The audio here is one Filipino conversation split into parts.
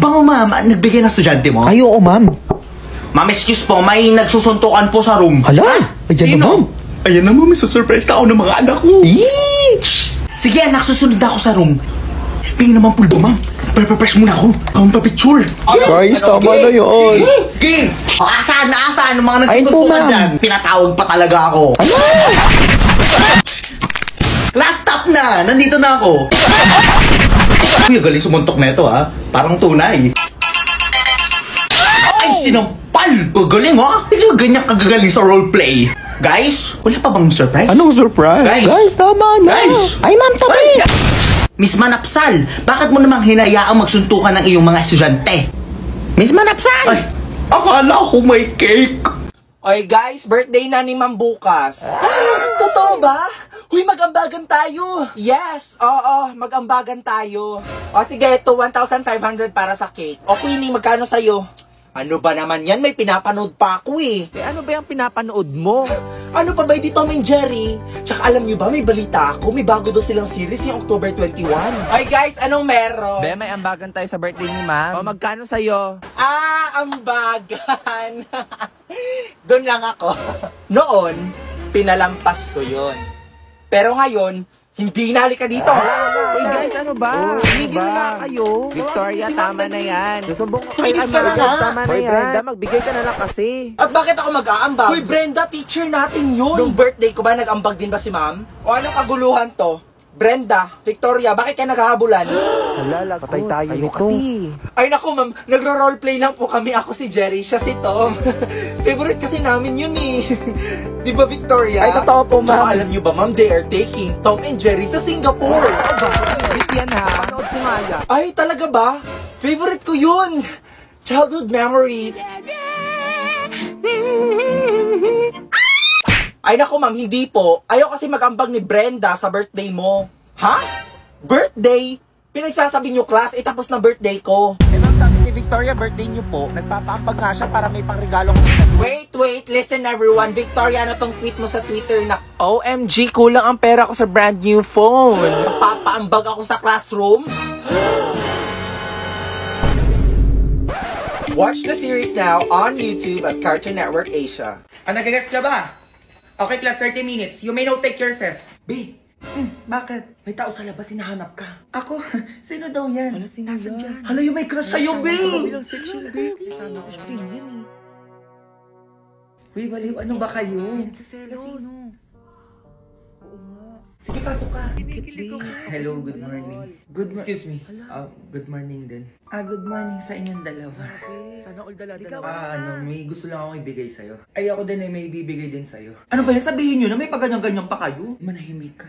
Bango ma'am, nagbigay na estudyante mo? Ay, oo, ma'am. Ma'am, excuse po, may nagsusuntukan po sa room. Hala, ayan na, ma'am. Ayan na, ma'am, susurprise na ako ng mga anak ko. Sige anak, susunod ako sa room. Pingin naman pulbo, ma'am. Prepare muna ako. Akong papicture. Guys, tama na yun. King! Asaan na asaan? Mga Ayun po, nagsusuntukan ma'am. dyan. Pinatawag pa talaga ako. Class stop na! Nandito na ako. Kuya, galing sumuntok na ito ha. Parang tunay. Ay, sinampal! Galing ha? Hindi ganyan kagagaling sa roleplay. Guys, wala pa bang surprise? Anong surprise? Guys, tama na. Guys! Ay, ma'am, tabi. Miss Manapsal, bakit mo namang hinayaang magsuntukan ng iyong mga estudyante? Miss Manapsal! Ay, akala ko may cake. Oy guys, birthday na ni Ma'am bukas. Totoo ba? Huy, mag-ambagan tayo. Yes, oo, mag-ambagan tayo. O sige, ito 1,500 para sa cake. O Queenie, magkano sa'yo? Ano ba naman yan? May pinapanood pa ako eh. Ano ba yung pinapanood mo? Ano pa ba dito, Tom and Jerry? Tsaka alam nyo ba, may balita ako. May bago daw silang series yung October 21. Oy guys, anong meron? Be, may ambagan tayo sa birthday ni ma'am. O, magkano sa'yo? Ambagan. Doon lang ako. Noon, pinalampas ko yon. Pero ngayon, hindi na, halika dito. Uy guys, ano ba? Tumigil na kayo. Victoria, tama na yan. Nasumbong ko kay Tumigil ka na nga. Tama na yan. Brenda, magbigay ka na lang kasi. At bakit ako mag-aambag? Uy, Brenda, teacher natin yun. Nung birthday ko ba, nag-ambag din ba si ma'am? O anong kaguluhan to? Brenda, Victoria, bakit kayo naghahabulan? Hala, patay tayo nito. Ay naku ma'am, nagro-roleplay lang po kami. Ako si Jerry, siya si Tom. Favorite kasi namin yun eh. Di ba Victoria? Ay, totoo po, ma'am. Tsaka alam nyo ba ma'am, they are taking Tom and Jerry sa Singapore. Hit yan ha. Panood ko nga yan. Ay, talaga ba? Favorite ko yun. Childhood memories. Ay naku ma'am, hindi po. Ayaw kasi mag-ambag ni Brenda sa birthday mo. Ha? Birthday? Pinagsasabi nyo class, tapos na birthday ko. Eh ma'am, sabi ni Victoria, birthday niyo po. Nagpapaambag nga siya para may pangregalong... Wait, listen everyone. Victoria, ano tong tweet mo sa Twitter na OMG, kulang ang pera ko sa brand new phone. papaambag ako sa classroom? Watch the series now on YouTube at Cartoon Network Asia. Nagagets ka ba? Okay, class, 30 minutes. You may now take your recess. B, Bakit? may tao sa labas, hinahanap ka. Ako? Sino daw yan? Sinasan dyan. Hala, yung may crush sa'yo, B! Sa kabilang section, babe. Sana ko siya yan eh. Uy, baliw, ano ba kayo? Sino? Oo nga. Sige, pasok ka. Kinikilig ako. Hello, good morning. Excuse me. Good morning din. Good morning sa inyong dalawa. Sana all dala-dala. May gusto lang akong ibigay sa'yo. Ay, ako din ay may ibibigay din sa'yo. Ano ba yan? Sabihin nyo na may pagganyan-ganyan pa kayo? Manahimik ka.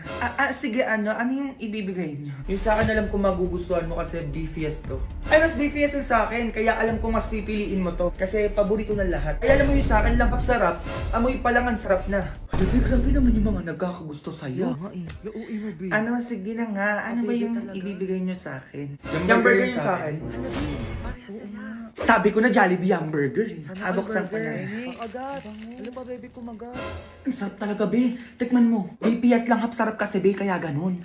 Sige, ano yung ibibigay nyo? Yung sa akin alam ko magugustuhan mo kasi BFS to. Ay, mas BFS yung sa akin. Kaya alam ko mas pipiliin mo to. Kasi paborito ng lahat. Ay, alam mo yung sa akin lang sarap. Amoy pa lang ang sarap na. Grabe naman yung mga nagkakagusto sa'yo. Ano, sige na nga. Ano ba yung ibibigay nyo sa akin? Yung burger yung sa akin. Sabi ko na Jollibee hamburger. Aboksan ko na. Agad. Ano pa, baby, kumagat? Ang sarap talaga, be. Tikman mo. BPS lang sarap kasi, be. Kaya ganun.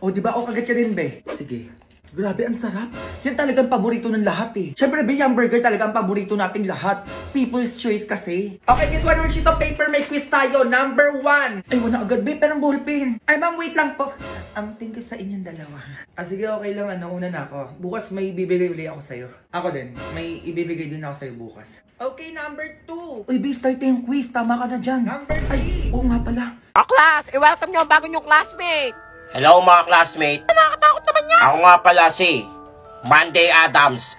O, diba? O, kagat ka din, be. Sige. Grabe, ang sarap. Yan talagang paborito ng lahat eh. Siyempre, be, hamburger talaga ang paborito nating lahat. People's choice kasi. Okay, get one more sheet of paper. May quiz tayo. Number 1. Ay, wala agad, be. Pero ng ballpen. Ay, ma'am, wait lang po. Thank you sa inyong dalawa. Sige, okay lang. Una na ako. Bukas may ibibigay ulit ako sa'yo. Ako din. May ibibigay din ako sa'yo bukas. Okay, number 2. Uy, be, start yung quiz. Tama ka na dyan. Number 3. Oo nga pala. Class, i-welcome niyo ang bago niyong classmate. Hello mga classmate. Nakakatakot naman niya. Ako nga pala si Monday Adams,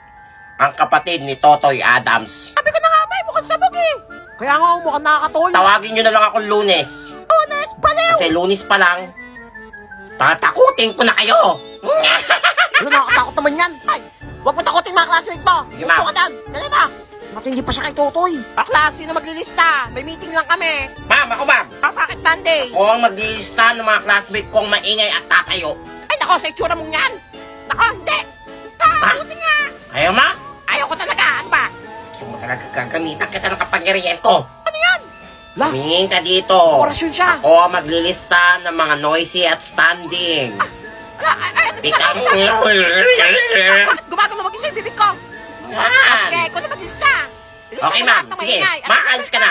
ang kapatid ni Totoy Adams. Sabi ko na nga ba, mukhang sabog eh. Kaya nga mukhang nakakatulog. Tawagin nyo na lang akong Lunes. Lunes, baliw. Kasi Lunes pa lang, tatakutin ko na kayo. Ano, nakakatakot naman yan. Ay, huwag mo takutin mga classmate mo. Sige, ma'am. Upo ka dyan. Dali na. Ba't hindi pa siya kay Totoy? Class, sino maglilista? May meeting lang kami. Ma'am, ako ma'am. Bakit Monday? Ako ang maglilista ng mga classmate kong maingay at tatayo. Ay, nako, sa itsura mong yan. Nako, hindi. Buti nga. Ayaw ma? Ayaw ko talaga. Ano ba? Ayaw mo talaga gagamitan kita ng kapangyarihan ko. Ano yan? Tumingin ka dito. Orasyon siya. Ako ang maglilista ng mga noisy at standing. Ay, Bigyan mo. gumagano mag-isa yung bibig ko. Okay, ma'am. Sige, maalis ka na.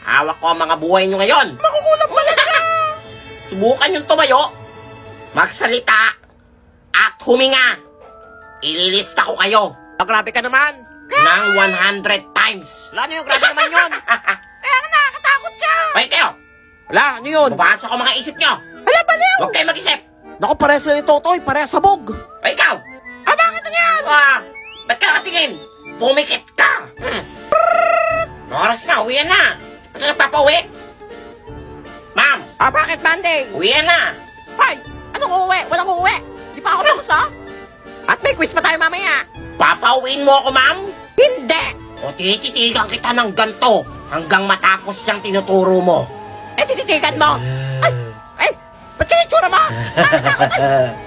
Hawak ko ang mga buhay nyo ngayon. Makukulam pala siya. Subukan yung tumayo, magsalita, at huminga. Ililista ko kayo. Grabe ka naman. Ng 100 times. Wala, ano yung grabe naman yun? Kaya nga nakakatakot siya. Hoy kayo, Wala, ano yun? mabasa ko mga isip nyo. Hala, baliw. Huwag kayo mag-isip. Naku, pares na ni Totoy, pares sabog. Hoy ikaw. Bakit na yan? Ba't ka nakatingin? Pumikit ka. Oras na, uwian na. Ano nagpapauwi? Ma'am, Bakit, Monday? uwian na. Hoy, anong uuwi? Walang uuwi. Di pa ako tapos, ha? At may quiz pa tayo mamaya. Papauwiin mo ako, ma'am? Hindi. O tititigan kita ng ganto hanggang matapos yung tinuturo mo. Tititigan mo. Ay, ba't kaya yung tsura mo?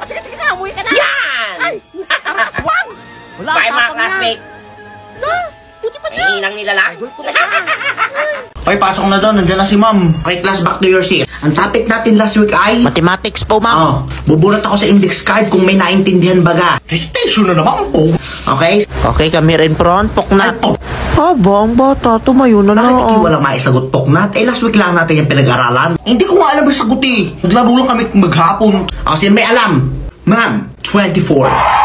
Sige na, umuwi ka na. Yan! Ay, aswang. Wala, Bye mga tapang na. classmate. Buti pa siya. Hininang nilala. Ay, ko na siya. Hoy, pasok na doon. Nandiyan na si ma'am. Okay, class, back to your seat. Ang topic natin last week ay... Mathematics po, bubunot ako sa index card kung may naintindihan baga. Station na naman po. Okay? Okay, kami rin pron. Poknat. Ano? Ang bata, tumayo na Bakit hindi walang maisagot poknat? Last week lang natin yung pinag-aralan. Hindi ko nga alam yung sagot eh. Naglaro lang kami maghapon. Sino may alam? Ma'am, 24.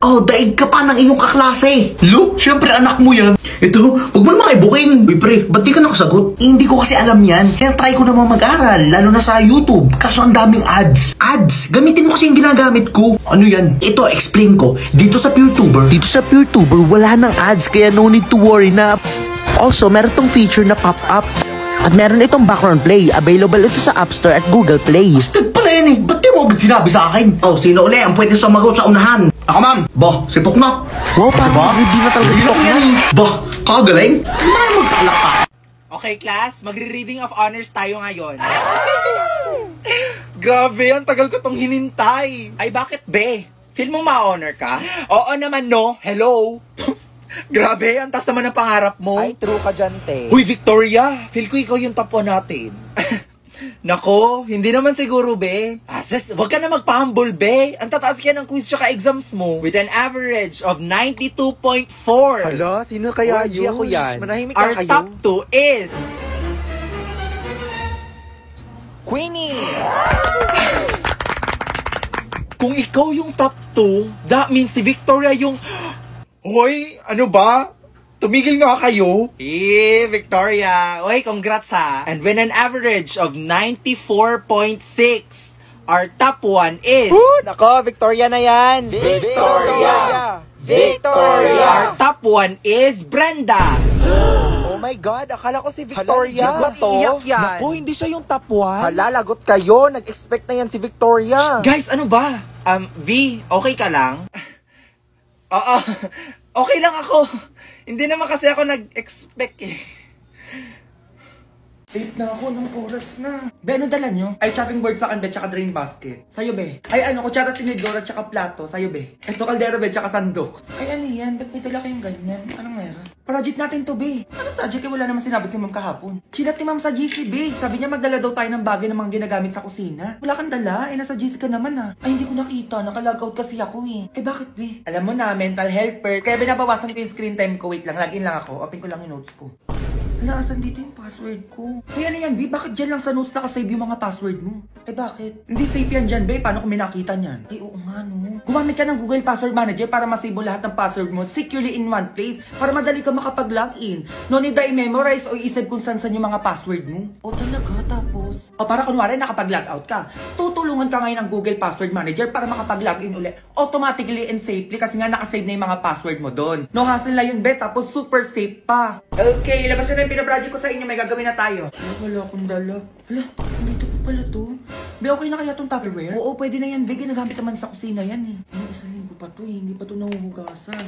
Oh, daig ka pa ng iyong kaklase. Lo, syempre anak mo yan. Ito, huwag mo naman ibukin. Uy pre, ba't di ka nakasagot? Hindi ko kasi alam yan. Kaya try ko naman mag-aral, lalo na sa YouTube. Kaso ang daming ads. Ads? Gamitin mo kasi yung ginagamit ko. Ano yan? Ito, explain ko. Dito sa PureTuber. Dito sa PureTuber, wala nang ads kaya no need to worry na. Also, meron tong feature na pop-up. At meron itong background play. Available ito sa App Store at Google Play. Stag pala yan eh. Ba't di mo agad sinabi sa akin? Oh, sino uli ang pwede sumagot sa unahan? Ako ma'am. Bah, si Poknat. Wow, parang hindi na talaga si Sino Poknat. yan? Bah, kagaling. Wala na magtalak pa. Okay, class, magre-reading of honors tayo ngayon. Grabe, ang tagal ko tong hinintay. Ay, bakit be? Feel mo ma-honor ka? Oo naman, no? Hello? Grabe, ang taas naman ng pangarap mo. Ay, true ka dyan, te. Huy, Victoria, feel ko ikaw yung top 1 natin. Nako, hindi naman siguro, be. Sis, wag ka na magpa-humble, be. Ang tataas kaya ng quiz tsaka exams mo with an average of 92.4. Hala, sino kaya Oy, yun? ako yan. Manahimik Our ka kayo. top 2 is... Queenie! Kung ikaw yung top 2, that means si Victoria yung... Hoy, ano ba? Tumigil nga kayo. Victoria. Hoy, congrats ha. And with an average of 94.6, our top 1 is... Nako, Victoria na yan. Victoria! Our top 1 is Brenda. Oh my God, akala ko si Victoria. Hala, iyak yan. Naku, hindi siya yung top 1. Hala, lagot kayo. Nag-expect na yan si Victoria. Guys, ano ba? V, okay ka lang? Oo, okay lang ako. Hindi naman kasi ako nag-expect eh. Late na ako, ng oras na. Be, ano dala nyo? Ay, shopping board sa akin, be, tsaka drain basket. Sa'yo, be. Ay, ano, kutsara, tinidora, tsaka plato. Sa'yo, be. Ito, kaldero, be, tsaka sandok. Ay, ano yan? Ba't may dala kayong ganyan? Anong meron? Project natin to, be. Anong project? Wala naman sinabi si ma'am kahapon. Chilat ni ma'am sa GC, be. Sabi niya magdala daw tayo ng bagay ng mga ginagamit sa kusina. Wala kang dala. Eh, nasa GC ka naman, ah. Ay, hindi ko nakita. Nakalogout kasi ako, eh. Eh, bakit, be? Alam mo na, mental helper. Kaya binabawasan ko yung screen time ko. Wait lang, login lang ako. Open ko lang yung notes ko. Wala, asan dito yung password ko? Ay, ano yan, B? Bakit dyan lang sa notes nakasave yung mga password mo? Eh, bakit? Hindi safe yan dyan, B. Paano kung may nakita niyan? Ay, oo nga, no. Gumamit ka ng Google Password Manager para masave mo lahat ng password mo securely in one place para madali ka makapag-login. No need na i-memorize o i-save kung saan yung mga password mo. O talaga, tapos? O para kunwari nakapag-logout ka. Tutulungan ka ngayon ng Google Password Manager para makapag-login ulit automatically and safely kasi nga nakasave na yung mga password mo doon. No hassle na yun, B. Tapos super safe pa. Okay, labas na yung pinaproject ko sa inyo. May gagawin na tayo. Ay, wala akong dala. Hala, dito pa pala to. Be, okay na kaya tong Tupperware? Oo, pwede na yan. Be, ginagamit naman sa kusina yan eh. Ay, isang linggo pa to eh. Hindi pa to nahuhugasan.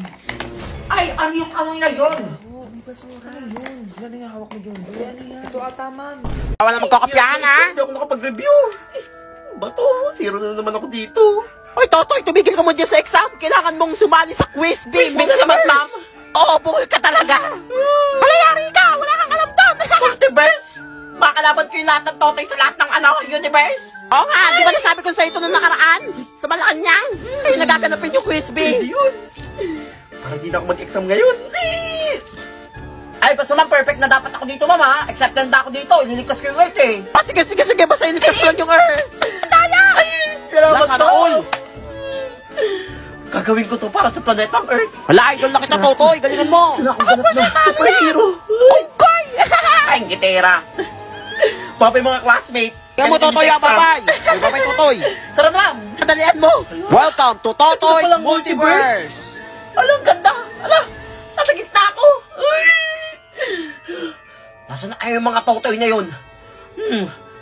Ay, ano yung amoy na yun? Oh, may basura. Ano yun? Yan na yung hawak mo dyan. Ano yan? Ito ata, ma'am. Wala magkakapyahan, ha? Hindi ako nakapag-review. Bato, zero na naman ako dito. Hoy, Totoy, tumigil ka mo dyan sa exam. Kailangan mong sumali sa quiz, Quiz babe. bee na naman, ma'am. Oo, bukol ka talaga. Palayari ka! Wala kang alam doon! Multiverse! Makakalaban ko yung lahat ng Totoy sa lahat ng universe. Oo nga, di ba nasabi ko sa ito nung nakaraan? Sa Malacanang. Ay, nagaganapin yung quiz, babe. Para hindi na ako mag-exam ngayon. Ay, basta ma'am, perfect na dapat ako dito, ma'am, ha? Accepted na ako dito. Ililigtas ko yung Earth, eh. Sige. Basta ilitas ko lang yung Earth. Ay, salamat Sana po. all. Gagawin ko to para sa planetang Earth. Hala, idol na kita, Totoy. Galingan mo. Sila akong ganap na superhero. Okay! Ay, gitera. Babay mga classmate. Kaya mo, Totoy, babay. Babay, Totoy. Tara na, ma'am. Madalian mo. Welcome to Totoy's Ano palang Multiverse. Alam, ganda. Alam, nasa gitna ako. Ay. Nasaan na kayo yung mga Totoy na yun?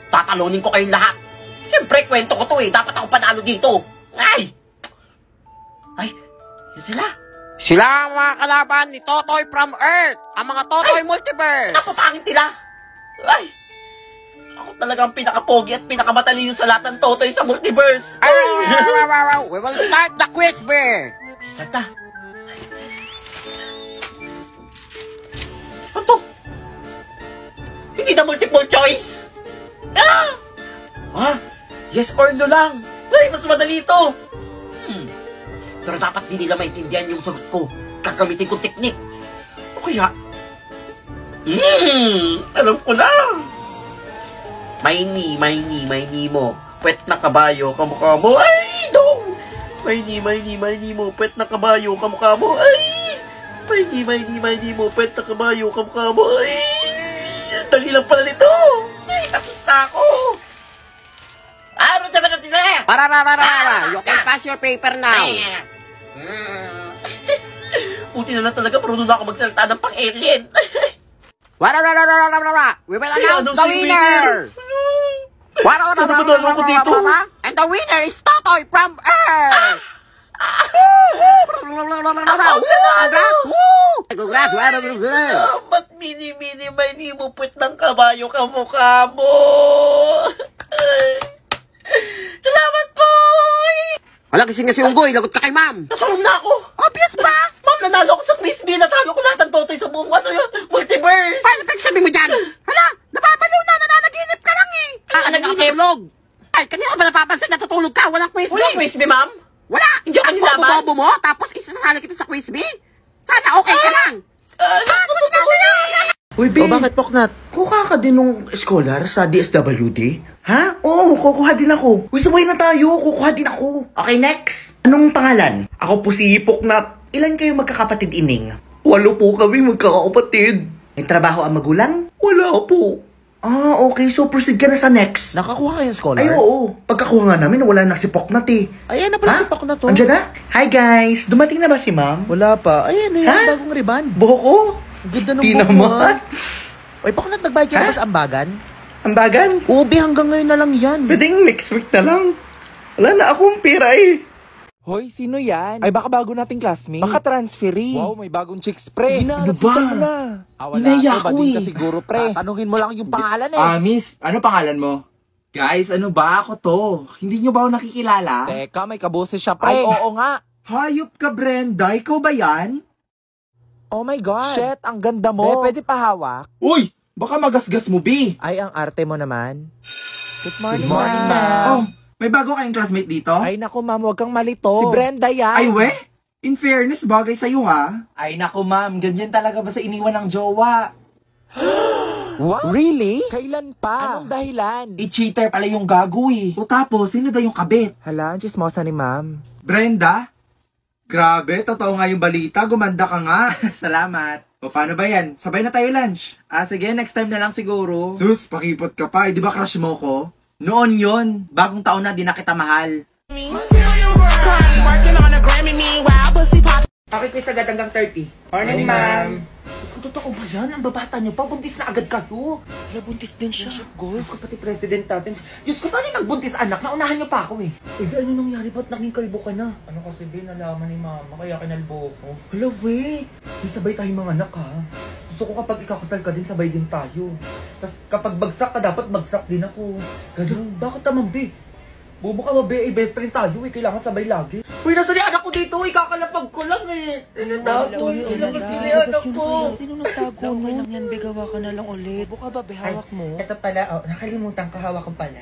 Tatalunin ko kayong lahat. Siyempre, kwento ko to eh. Dapat ako panalo dito. Ay, yun sila. Sila ang mga kalaban ni Totoy from Earth. Ang mga Totoy Multiverse. Napapangit nila. Ay, ako talaga ang pinaka-pogi at pinaka-matalino sa lahat ng Totoy sa multiverse. We will start the quiz, bear. Start na. Ano to? Hindi na multiple choice. Yes or no lang. Ay, mas madali ito. Pero dapat hindi nila maintindihan yung sagot ko. Gagamitin kong teknik. O kaya, alam ko na. May ni mo. Pwet na kabayo, kamukha mo. Ay, no! May ni mo. Pwet na kabayo, kamukha mo. Ay! May ni mo. Pwet na kabayo, kamukha mo. Ay! Dali lang pala nito. Ay, tapos na ako. Ano naman natin na? Para. You can pass your paper now. Buti na lang talaga, marunong na ako magsalita ng pang-alien. We will announce the winner. And the winner is Totoy from Earth. Ba't mini may ni mo puwet ng kabayo kamukha mo? Salamat po! Wala kasi nga si Unggoy, lagot ka kay ma'am. Nasalam na ako! Obvious ba? Ma'am, nanalo ako sa quiz bee. Natalo ko lahat ng Totoy sa buong multiverse. Paano pagsabi mo dyan? Hala, napapaliw na, nananaginip ka lang eh. Nagkakatulog. Ay, kanina ba napapansin natutulog ka? Walang quiz Wala bee. quiz bee, ma'am? Wala. Hindi ako nilaman. Ang bobo mo, tapos isasali kita sa quiz bee? Sana okay ka lang. Uy, O babe. bakit, Poknat? Kuha ka din ng scholar sa DSWD? Ha? Oo, kukuha din ako. Uy, sabay na tayo. Kukuha din ako. Okay, next. Anong pangalan? Ako po si Poknat. Ilan kayo magkakapatid, Ining? 8 po kami magkakapatid. May trabaho ang magulang? Wala po. Ah, okay. So, proceed ka na sa next. Nakakuha kayong scholar? Ay, oo. Pagkakuha nga namin, wala na si Poknat eh. Ayan na pala si Poknat to. Andiyan na? Hi, guys. Dumating na ba si ma'am? Wala pa. Ayan, Ha? bagong riban. Buhok ko? Ang ganda ng Di buhok mo, naman. Oy, Poknat, nagbayad ka na Ha? ba sa ambagan? Ambagan? Ubi, hanggang ngayon na lang yan. Pwedeng next week na lang. Wala na akong pera eh. Hoy, sino yan? Ay, baka bago nating classmate. Baka transferee. Wow, may bagong chicks, pre. Ano ba? Inaya ako Bading ka eh. siguro, pre. Tanungin mo lang yung pangalan eh. Miss, ano pangalan mo? Guys, ano ba ako to? Hindi nyo ba ako nakikilala? Teka, may kaboses siya, pre. Ay, oo nga. Hayop ka, Brenda. Ikaw ba yan? Oh my God. Shit, ang ganda mo. Pwede pa hawak? Uy! Baka magasgas mo, B. Ay, ang arte mo naman. Good morning, Oh, may bago kayong classmate dito? Ay, naku, ma'am, huwag kang malito. Si Brenda yan. Ay, we? In fairness, bagay sa'yo, ha? Ay, naku, ma'am. Ganyan talaga ba sa iniwan ng jowa? What? Really? Kailan pa? Anong dahilan? I-cheater pala yung gago, eh. O tapos, sino daw yung kabit? Hala, ang chismosa ni ma'am. Brenda? Grabe, totoo nga yung balita. Gumanda ka nga. Salamat. O paano ba yan? Sabay na tayo lunch. Sige, next time na lang siguro. Sus, pakipot ka pa. Di ba crush mo ko? Noon yon. Bagong taon na, di na kita mahal. Okay, quiz agad hanggang 30. Morning, ma'am. Diyos ko, totoo ba yan? Ang babata niyo pa, buntis na agad kayo. Buntis din siya. Diyos ko, pati president natin. Diyos ko, paano yung magbuntis anak? Naunahan niyo pa ako eh. Ano nangyari? Ba't naging kalbo ka na? Ano kasi, Ben, nalaman ni mama, kaya kinalbo ko. Hala, we. Di sabay tayong mga anak, ha? Gusto ko kapag ikakasal ka din, sabay din tayo. Tapos kapag bagsak ka, dapat bagsak din ako. Ganun. Bakit naman, be? Bobo ka ba, be? Best friend tayo eh. Kailangan sabay lagi. Uy, nasa ni anak ko dito eh. Kakalapag ko lang eh. Tinatago. Ilabas nila yung anak ko. Sino nagtago mo? Okay lang yan, be. Gawa ka na lang ulit. Buka ba, be? Hawak mo. Ito pala, oh. Nakalimutan ko. Hawak ko pala.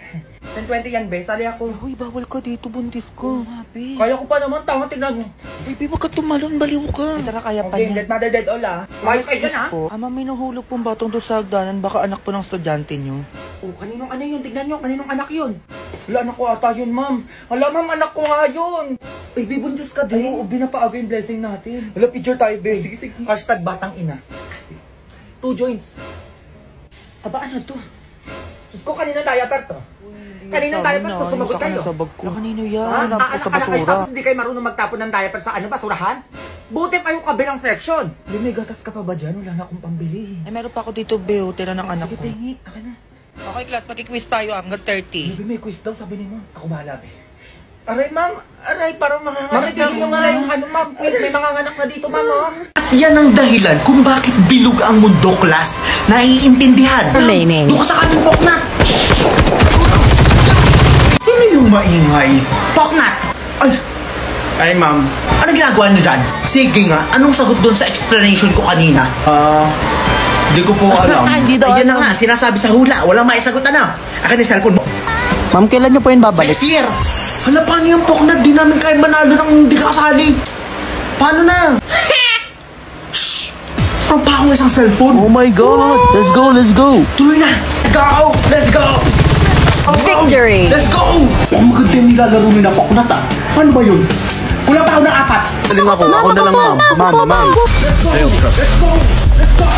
10-20 yan, be. Sali ako. Uy, bawal ka dito. Buntis ko. Be. Kaya ko pa naman. Tama, tingnan mo. Baby, wag ka tumalon. Baliw ka. Tara, kaya pa Okay, niya. let mother dead all ah. Mayos kayo dyan ah. Ama, may nahulog pong batong doon sa hagdanan. Baka anak po ng estudyante nyo. Oh, kaninong ano yun? Tignan nyo, kaninong anak yun? Wala, anak ko ata yun, ma'am. Wala, ma'am, anak ko nga yun. Ay, be, buntis ka din. Oo, binapaaga yung blessing natin. Wala, picture tayo, be. Sige, sige. Hashtag batang ina. 2 joints. Aba, ano to? Diyos ko, kaninong diaper to? Kaninong diaper to? Sumagot kayo. Sa bag ko. Kanino yan? Ha? Hanap ko sa Anak kayo, basura. tapos hindi kayo marunong magtapon ng diaper sa ano, basurahan? Buti pa yung kabilang section. Hindi, may gatas ka pa ba dyan? Wala na akong pambili. Eh, meron pa ako dito, be. Tira ng anak Sige, ko. tingi. Akin na. Okay, class. Pag-quiz tayo hanggang 30. Baby, may quiz daw, sabi ni ma'am. Ako bahala, be. Aray, ma'am. Aray, parang mga nganak na yung nga yung ano, ma'am. Quiz, may mga nganak na dito, ma'am, oh. At yan ang dahilan kung bakit bilog ang mundo, class. Naiintindihan. Doon ka sa kanin, Poknat. Sino yung maingay? Poknat! Ay, ma'am. Ano ginagawa niyo dyan? Sige nga, anong sagot doon sa explanation ko kanina? Hindi ko po alam. Hindi daw Ayan na alam. nga, sinasabi sa hula. Walang maisagot na. Akin yung cellphone mo. Ma'am, kailan nyo po yun babalik? Next year! Hala, paano yung Poknat? Di namin kaya manalo nang hindi ka kasali. Paano na? Shhh! Parang pa ako isang cellphone. Oh my God! Let's go, let's go! Tuloy na! Let's go! Let's go! Victory! Let's go! Oh, maganda yung nilalaro ni na Poknat ah. Paano ba yun? Kulang pa ako ng 4. Galing ako na lang, ma'am. Ma'am. Let's go! Let's go! Let's go!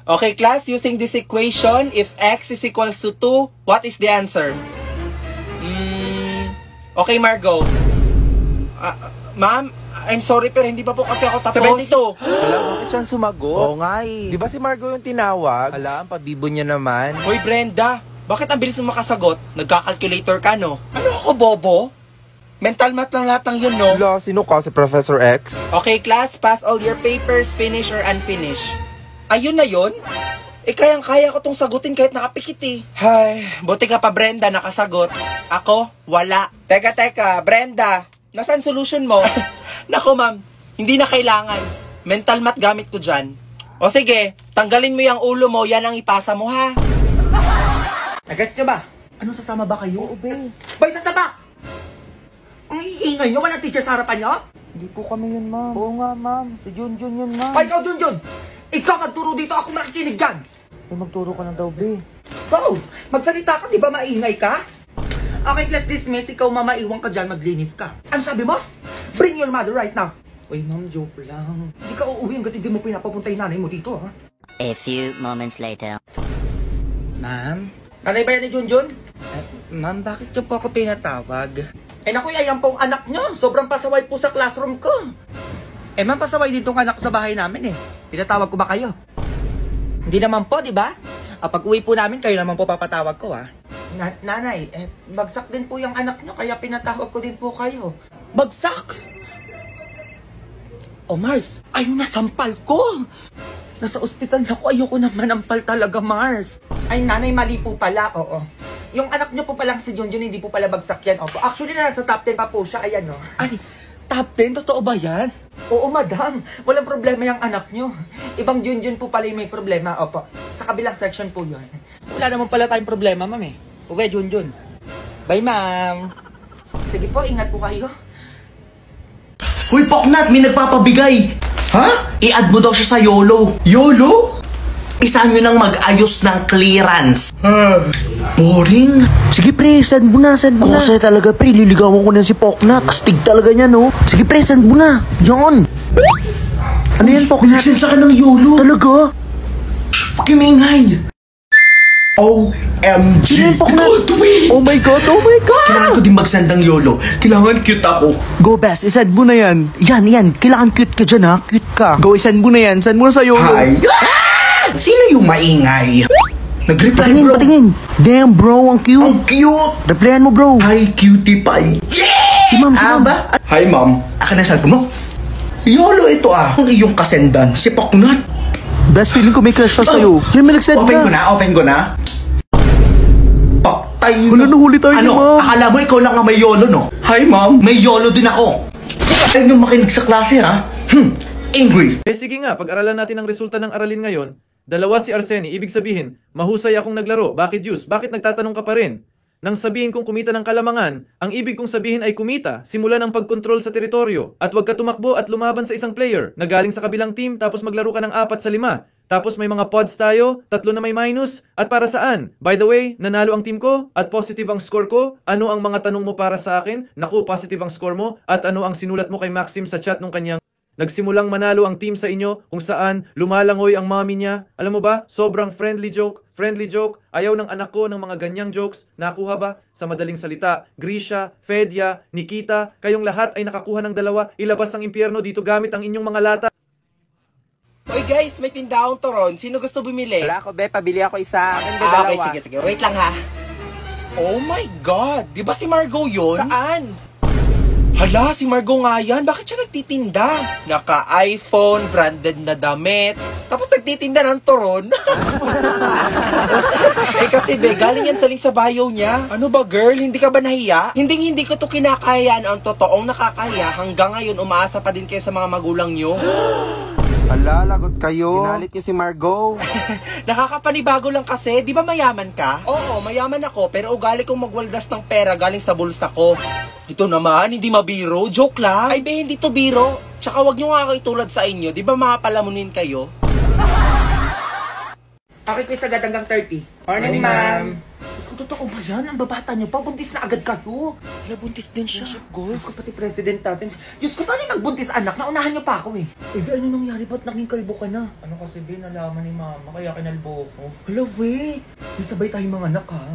Okay, class. Using this equation, if x is equals to 2, what is the answer? Okay, Margo. Ma'am, I'm sorry pero hindi pa po kasi ako tapos. 72. Wala, bakit siyang sumagot? Oo nga eh. Di ba si Margo yung tinawag? Alam, pabibo niya naman. Hoy, Brenda. Bakit ang bilis mo makasagot? Nagka-calculator ka, no? Ano ako, bobo? Mental math lang lahat ng yun, no? Wala, sino ka? Si Professor X? Okay, class. Pass all your papers, finish or unfinish. Ayun na yun? Eh, kayang-kaya ko tong sagutin kahit nakapikit eh. Hay, buti ka pa, Brenda, nakasagot. Ako, wala. Teka, Brenda, nasaan solution mo? Nako, ma'am, hindi na kailangan. Mental math gamit ko dyan. O sige, tanggalin mo yung ulo mo, yan ang ipasa mo, ha? Nagets nyo ba? Ano, sasama ba kayo? Oo, be. Bay, sa taba! Ang iingay nyo, walang teacher sa harapan nyo? Hindi po kami yun, ma'am. Oo nga, ma'am. Si Junjun yun, ma'am. Ay, ikaw, Junjun! Ikaw magturo dito, ako makikinig dyan! Eh, magturo ka na daw, be. Go! Magsalita ka, di ba maingay ka? Okay, class dismiss, ikaw mamaiwan ka dyan, maglinis ka. Ano sabi mo? Bring your mother right now! Uy, ma'am, joke lang. Hindi ka uuwi hanggat hindi mo pinapapunta yung nanay mo dito, ha? A few moments later. Ma'am? Nanay ba yan ni Junjun? Ma'am, bakit yung po ako pinatawag? Eh naku, ayan pong anak nyo. Sobrang pasaway po sa classroom ko. Eh ma'am, pasaway din tong anak sa bahay namin eh. Pinatawag ko ba kayo? Hindi naman po, di ba? Pag uwi po namin, kayo naman po papatawag ko, ha? Nanay, bagsak din po yung anak nyo, kaya pinatawag ko din po kayo. Bagsak? Oh, Mars, ayun na, sampal ko. Nasa ospital na ako, ayoko naman ampal talaga, Mars. Ay, nanay, mali po pala, oo. Yung anak nyo po palang si Junjun, hindi po pala bagsak yan, opo. Actually, nasa top 10 pa po siya, ayan, no. Ay, top 10? Totoo ba yan? Oo, madam. Walang problema yung anak nyo. Ibang Junjun po pala yung may problema, opo. Sa kabilang section po yun. Wala naman pala tayong problema, ma'am, eh. Uwe, Junjun. Bye, ma'am. Sige po, ingat po kayo. Hoy, Poknat, may nagpapabigay. Ha? I-add mo daw siya sa YOLO. YOLO? Isa nyo nang mag-ayos ng clearance. Boring. Sige pre, send mo na. Ako sa'yo talaga pre, liligawan ko na si Poknat. Astig talaga niya, no? Sige pre, send mo na. Yan. Ano yan, Poknat? Nag-send sa ka ng YOLO. Talaga? Pakimingay. OMG. Sino yung Poknat? Godwin! Oh my God, oh my God! Kailangan ko din mag-send ng YOLO. Kailangan cute ako. Go best, isend mo na yan. Yan. Kailangan cute ka dyan ha. Cute ka. Go, isend mo na yan. Send mo na sa YOLO. Hi. Ah! Sino yung maingay? Nag-reply, bro. Patingin. Damn bro, ang cute. Ang cute. Replyan mo bro. Hi, cutie pie. Yeah! Si ma'am. ba? Hi, ma'am. Akin na cellphone mo. YOLO ito ah. Ang iyong kasendan, si Poknat. Best feeling ko may crush siya sa'yo. Yan, may nag-send Open ko na. na, open ko na. Patay Wala, nahuli tayo ni Ano? ma'am. Akala mo ikaw lang ang may YOLO, no? Hi, ma'am. May YOLO din ako. Ayaw nyo makinig sa klase, ha? Angry. Sige nga, pag-aralan natin ang resulta ng aralin ngayon. Dalawa si Arsenie, ibig sabihin, mahusay akong naglaro. Bakit Diyos? Bakit nagtatanong ka pa rin? Nang sabihin kong kumita ng kalamangan, ang ibig kong sabihin ay kumita, simula ng pagkontrol sa teritoryo, at huwag ka tumakbo at lumaban sa isang player na galing sa kabilang team tapos maglaro ka ng 4 sa 5. Tapos may mga pods tayo, 3 na may minus, at para saan? By the way, nanalo ang team ko, at positive ang score ko. Ano ang mga tanong mo para sa akin? Naku, positive ang score mo, at ano ang sinulat mo kay Maxim sa chat nung kanyang nagsimulang manalo ang team sa inyo kung saan lumalangoy ang mommy niya. Alam mo ba, sobrang friendly joke. Ayaw ng anak ko ng mga ganyang jokes. Nakuha ba? Sa madaling salita, Grisha, Fedya, Nikita, kayong lahat ay nakakuha ng 2. Ilabas ang impyerno dito gamit ang inyong mga lata. Oy guys, may tindahang turon. Sino gusto bumili? Wala ako, be. Pabili ako isa. Akin, be, Okay, dalawa. sige. Wait lang ha. Oh my God! Di ba si Margot yun? Saan? Hala, si Margot nga yan. Bakit siya nagtitinda? Naka-iPhone, branded na damit. Tapos nagtitinda ng turon. Eh kasi be, galing yan sa link sa bio niya. Ano ba girl, hindi ka ba nahiya? Hindi ko to kinakaya ang totoong nakakaya. Hanggang ngayon, umaasa pa din kayo sa mga magulang nyo. Hala, lagot kayo. Ginalit niyo si Margot. Nakakapanibago lang kasi, di ba mayaman ka? Oo, mayaman ako, pero ugali kong magwaldas ng pera galing sa bulsa ko. Ito naman, hindi mabiro, joke lang. Ay be, hindi to biro. Tsaka wag nyo nga ako itulad sa inyo, di ba mga palamunin kayo? Okay, quiz agad hanggang 30. Morning, ma'am. Kung totoo ba yan? Ang babata niyo pa, buntis na agad kayo. Wala, buntis din siya. Diyos ko, pati president natin. Diyos ko, paano yung magbuntis anak? Naunahan niyo pa ako eh. Eh, ano nangyari? Ba't naging kalbo ka na? Ano kasi, be, nalaman ni mama, kaya kinalbo ko. Hala, we. May sabay tayong mga anak, ha?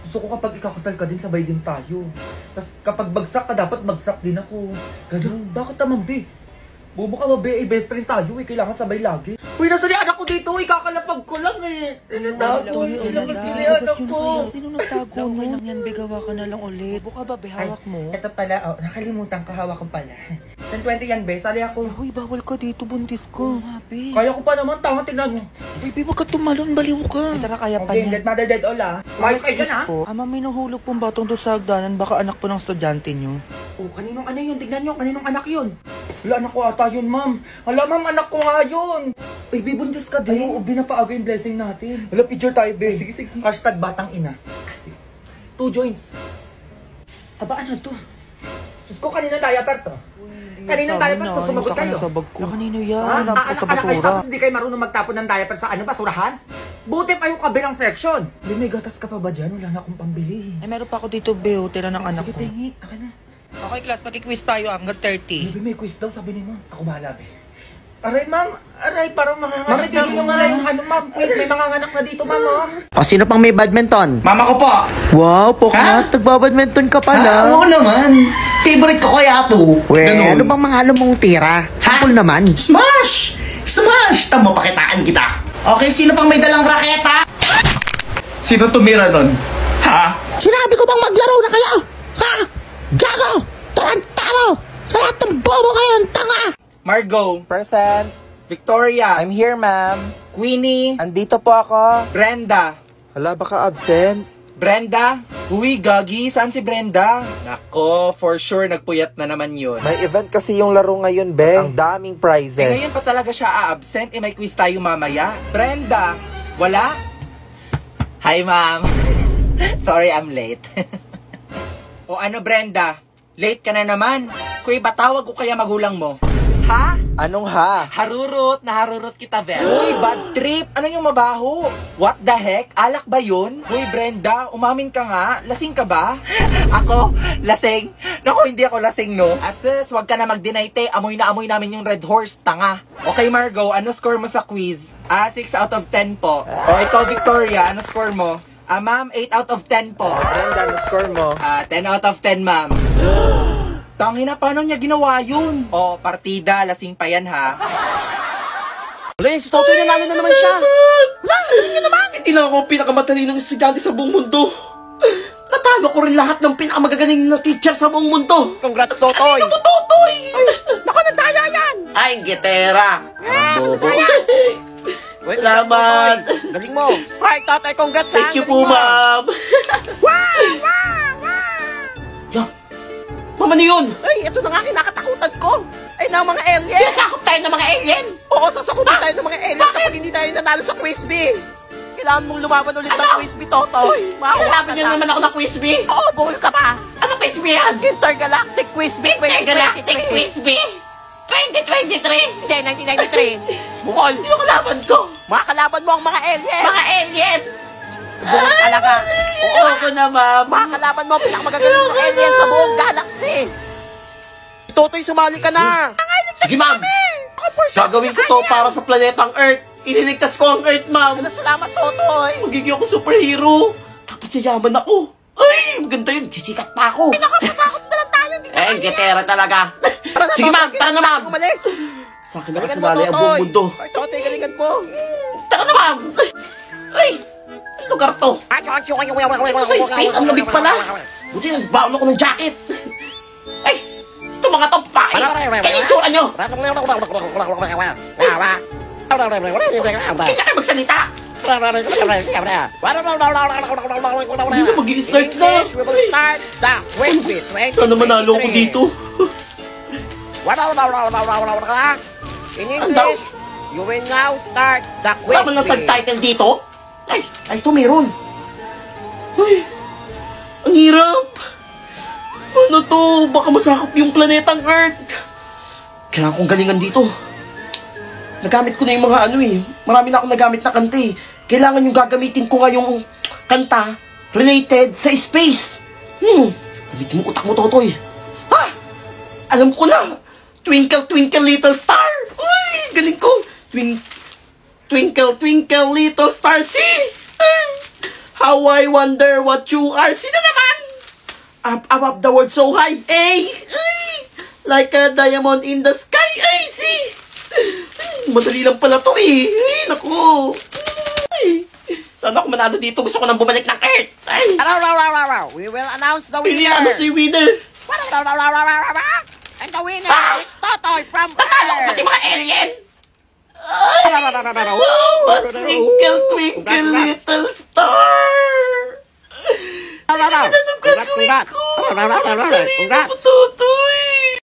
Gusto ko kapag ikakasal ka din, sabay din tayo. Tapos kapag bagsak ka, dapat bagsak din ako. Ganun. Bakit naman, be? Bobo ka ba, be? Eh, best friend tayo eh. Kailangan sabay lagi. Uy, nasa ni anak ko dito. Ikakalapag ko lang eh. Inatago. Ilabas nyo ni anak ko. Sino nagtago mo? Okay lang yan, be. Gawa ka na lang ulit. Buka ba, be? Hawak mo. Ito pala, oh, nakalimutan ko, hawak ko pala. 10-20 yan, be. Sali ako. Uy, bawal ka dito, buntis ko. Be. Kaya ko pa naman, tanga, tingnan mo. Baby, wag ka tumalon, baliw ka. Tara, kaya pa Okay, niya. let mother dead all ah. Mayos kayo dyan ah. Ama, may nahulog pong batong doon sa hagdanan. Baka anak po ng estudyante nyo. Oh, kaninong ano yun? Tignan nyo, kaninong anak yun? Wala, anak ko ata yun, ma'am. Wala, ma'am, anak ko nga yun. Ay, be, buntis ka din. Ay, binapaaga yung blessing natin. Wala, picture tayo, be. Sige, sige. Hashtag batang ina. Sige. 2 joints. Aba, ano to? Diyos ko, kaninong diaper to? Kaninong diaper to? Sumagot kayo. Sa bag ko. Kanino yan? Ha? Anak ko sa Anak kayo, basura. tapos hindi kayo marunong magtapon ng diaper sa ano, basurahan? Buti pa yung kabilang section. Be, may gatas ka pa ba dyan? Wala na akong pambili. Ay, meron pa ako dito, be. Tira ng anak Sige, ko. tingi. Akin na. Okay, class. Pag-quiz tayo hanggang 30. Baby, may quiz daw, sabi ni ma'am. Ako bahala, be. Aray, ma'am. Aray, parang manganganak. Ma'am, tigil nyo nga yung ano, ma'am. Quiz, may manganganak na dito, ma'am, oh. O, sino pang may badminton? Mama ko po. Wow, Poknat, nagbabadminton ka pala. Oo naman. Favorite ko kaya to. We, Ganun. ano bang mga alam mong tira? Sample naman. Smash! Smash! Tama, pakitaan kita. Okay, sino pang may dalang raketa? Sino tumira nun? Ha? Sinabi ko bang maglaro na kayo? Ha? Gago! Tarantaro! Sa lahat ng bobo kayo, tanga! Margot. Present. Victoria. I'm here, ma'am. Queenie. Andito po ako. Brenda. Hala, baka absent. Brenda? Uy, Gagi, saan si Brenda? Nako, for sure, nagpuyat na naman yun. May event kasi yung laro ngayon, be. Ang daming prizes. Ngayon pa talaga siya a-absent, may quiz tayo mamaya. Brenda, wala? Hi, ma'am. Sorry, I'm late. O ano, Brenda? Late ka na naman. Kuy, batawag ko kaya magulang mo? Ha? Anong ha? Naharurot kita, Vel. Uy, bad trip. Ano yung mabaho? What the heck? Alak ba yun? Uy, Brenda, umamin ka nga. Lasing ka ba? Ako? Lasing? Naku, hindi ako lasing, no? Asus, wag ka na mag-deny, te. Amoy na amoy namin yung Red Horse, tanga. Okay, Margot, ano score mo sa quiz? 6 out of 10 po. O, ikaw, Victoria, ano score mo? Ma'am, 8 out of 10 po. Brenda, ano score mo? 10 out of 10, ma'am. Tangina, paano niya ginawa yun? O, partida, lasing pa yan, ha? Wala yun, si Totoy nanalo na naman siya. Wala, yun naman. Hindi lang ako pinakamatalinong estudyante sa buong mundo. Natalo ko rin lahat ng pinakamagagaling na teacher sa buong mundo. Congrats, Totoy! Ano mo, Totoy? Naku, nataya yan. Ay, gitera. Bobo. Wait, Salamat. Totoy. Galing mo. Hi, Totoy, congrats ha. Thank you Galing po, mo. ma'am. Ma'am, ano yun? Ay, ito na nga kinakatakutan ko. Ay, na mga alien. Sinasakop tayo ng mga alien. Oo, sasakupin tayo ng mga alien kapag hindi tayo nanalo sa quiz bee. Kailangan mong lumaban ulit ng quiz bee, Totoy. Kailangan niyo naman ako ng quiz bee. Oo, buhol ka pa. Ano quiz bee yan? Intergalactic quiz bee. Intergalactic quiz bee. 2023. Hindi, 1993. Buhol. Sino kalaban ko? Mga kalaban mo ang mga alien. Mga alien. Buhol talaga. Oo, ako na, ma'am. Mga kalaban mo ang pinakamagagaling na alien sa buong galaxy. Totoy, sumali ka na. Sige, ma'am. Gagawin ko to para sa planetang Earth. Ililigtas ko ang Earth, ma'am. Salamat, Totoy. Magiging ako superhero. Tapos yayaman ako. Ay, maganda yun. Sisikat pa ako. Pinakapasakot na lang tayo. Eh, getera talaga. Sige, ma'am. Tara na, ma'am. Umalis. Sa akin na Galingan mo, kasalali ang buong Totoy. mundo. Ay, Totoy, galingan mo. Tara na, ma'am. Ay, anong lugar to? Sa space, ang labig pala. Buti nagbaon ako ng jacket. Ay, ito mga to, pae. Kaya yung tsura nyo. Kaya kayo magsalita. Hindi na mag-i-start na. We will start the quiz bee. Sana manalo ako dito. In English, you will now start the quiz Tama ng bee. subtitle dito. Ay, ito meron. Ay, ang hirap. Ano to? Baka masakop yung planetang Earth. Kailangan kong galingan dito. Nagamit ko na yung mga ano eh. Marami na akong nagamit na kanta eh. Kailangan yung gagamitin ko ngayong kanta related sa space. Gamitin mo utak mo, Totoy. Ha? Alam ko na. Twinkle, twinkle, little star. Uy, galing ko. Twinkle, twinkle, little star. See? How I wonder what you are. Sino naman? Up above the world so high. Ay! Like a diamond in the sky. Ay, see? Madali lang pala to eh. Ay, naku. Ay. Sana ako manalo dito. Gusto ko nang bumalik ng Earth. Ay. We will announce the Hindi winner. ano si winner. And the winner is Totoy from Natalo ko pati Earth. mga alien. Ay. Wow. Twinkle, twinkle, little star. Ay, alam gagawin ko. Congrats.